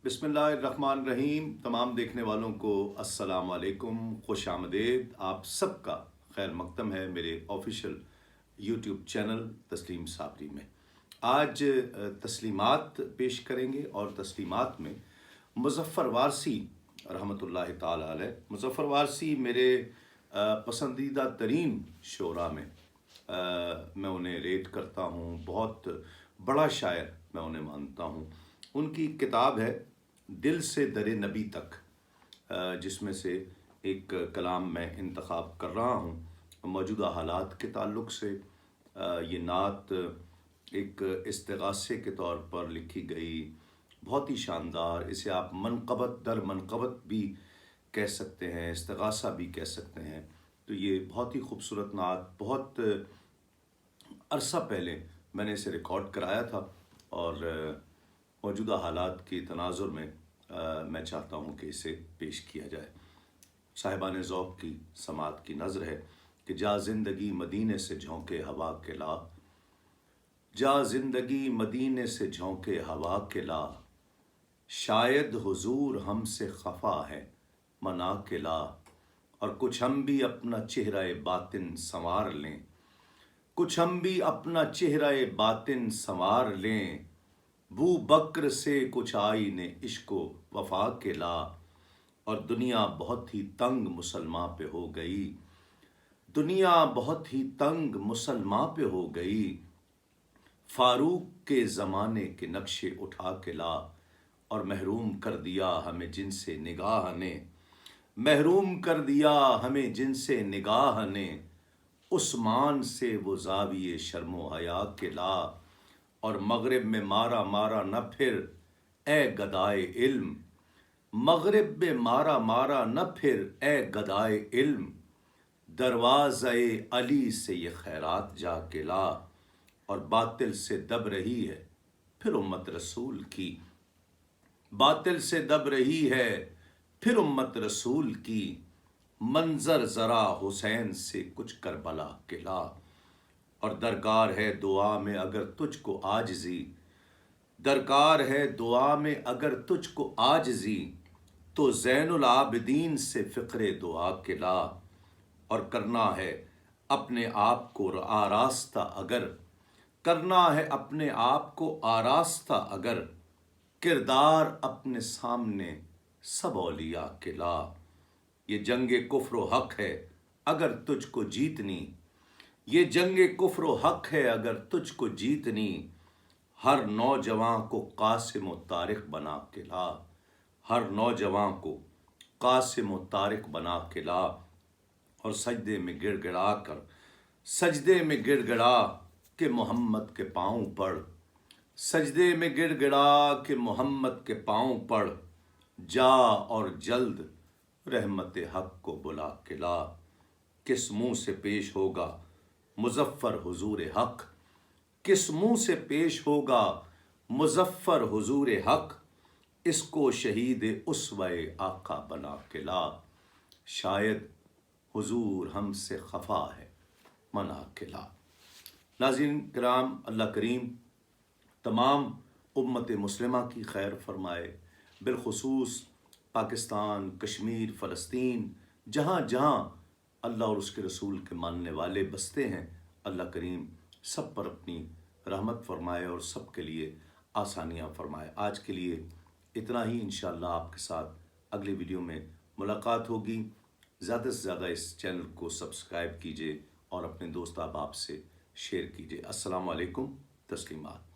बिस्मिल्लाहिर्रहमानिर्रहीम। तमाम देखने वालों को अस्सलाम वालेकुम, खुश आमदेद। आप सबका खैर मकदम है मेरे ऑफिशियल यूट्यूब चैनल तस्लीम साबरी में। आज तस्लीमात पेश करेंगे और तस्लीमात में मुज़फ़्फ़र वारसी रहमतुल्लाहि ताला अलैह। मुज़फ़्फ़र वारसी मेरे पसंदीदा तरीन शोरा में मैं उन्हें रेट करता हूँ, बहुत बड़ा शायर मैं उन्हें मानता हूँ। उनकी किताब है दिल से दरे नबी तक, जिसमें से एक कलाम मैं इंतखाब कर रहा हूँ मौजूदा हालात के ताल्लुक़ से। ये नात एक इस्तिग़ासे के तौर पर लिखी गई, बहुत ही शानदार। इसे आप मनक़बत दर मनक़बत भी कह सकते हैं, इस्तिग़ासा भी कह सकते हैं। तो ये बहुत ही खूबसूरत नात, बहुत अरसा पहले मैंने इसे रिकॉर्ड कराया था और मौजूदा हालात की तनाजुर में मैं चाहता हूँ कि इसे पेश किया जाए। साहिबान ज़ौक़ की समात की नज़र है कि जा ज़िंदगी मदीने से झोंके हवा के ला, जा ज़िंदगी मदीने से झोंके हवा के ला, शायद हुजूर हमसे खफा है मना के ला। और कुछ हम भी अपना चेहरा बातिन संवार लें, कुछ हम भी अपना चेहरा बातिन संवार लें, बू बकर से कुछ आईने इश्को वफा के ला। और दुनिया बहुत ही तंग मुसलमान पे हो गई, दुनिया बहुत ही तंग मुसलमान पे हो गई, फारूक के ज़माने के नक्शे उठा के ला। और महरूम कर दिया हमें जिनसे निगाह ने, महरूम कर दिया हमें जिनसे निगाह ने, उस्मान से वो ज़ाविये शर्मो हया के ला। और मगरिब में मारा मारा न फिर ए गदाए इल्म, मगरिब में मारा मारा न फिर ए गदाए इल्म, दरवाज़े अली से ये खैरात जाके ला। और बातिल से दब रही है फिर उम्मत रसूल की, बातिल से दब रही है फिर उम्मत रसूल की, मंजर ज़रा हुसैन से कुछ करबला के ला। और दरकार है दुआ में अगर तुझको आजिज़ी, दरकार है दुआ में अगर तुझको आजिज़ी, तो ज़ैनुल आबिदीन से फ़िक्रे दुआ के ला। और करना है अपने आप को आरास्ता अगर, करना है अपने आप को आरास्ता अगर, किरदार अपने सामने सब औलिया के ला। ये जंगे कुफ्र व हक है अगर तुझको जीतनी, ये जंगे कुफ्र व हक है अगर तुझको जीतनी, हर नौजवान को कासिम व तारिक बना के ला, हर नौजवान को कासिम व तारिक बना के ला। और सजदे में गिड़गिड़ा कर, सजदे में गिड़गिड़ा के मोहम्मद के पाँव पड़, सजदे में गिड़गिड़ा के मोहम्मद के पाँव पड़, जा और जल्द रहमत हक को बुला के ला। किस मुँह से पेश होगा मुज़फ़्फ़र हुजूर हक, किस मुँह से पेश होगा मुज़फ़्फ़र हुजूर हक, इसको शहीद उसवे आका बना के ला। शायद हुजूर हमसे खफा है मना के ला। नाज़रीन किराम, अल्लाह करीम तमाम उम्मत मुस्लिमा की खैर फरमाए, बिलखुसूस पाकिस्तान, कश्मीर, फ़लस्तीन, जहाँ जहाँ अल्लाह और उसके रसूल के मानने वाले बसते हैं, अल्लाह करीम सब पर अपनी रहमत फरमाए और सब के लिए आसानियाँ फरमाए। आज के लिए इतना ही। इंशाअल्लाह आपके साथ अगले वीडियो में मुलाकात होगी। ज़्यादा से ज़्यादा इस चैनल को सब्सक्राइब कीजिए और अपने दोस्त अहबाब से शेयर कीजिए। अस्सलामु अलैकुम, तस्लीमात।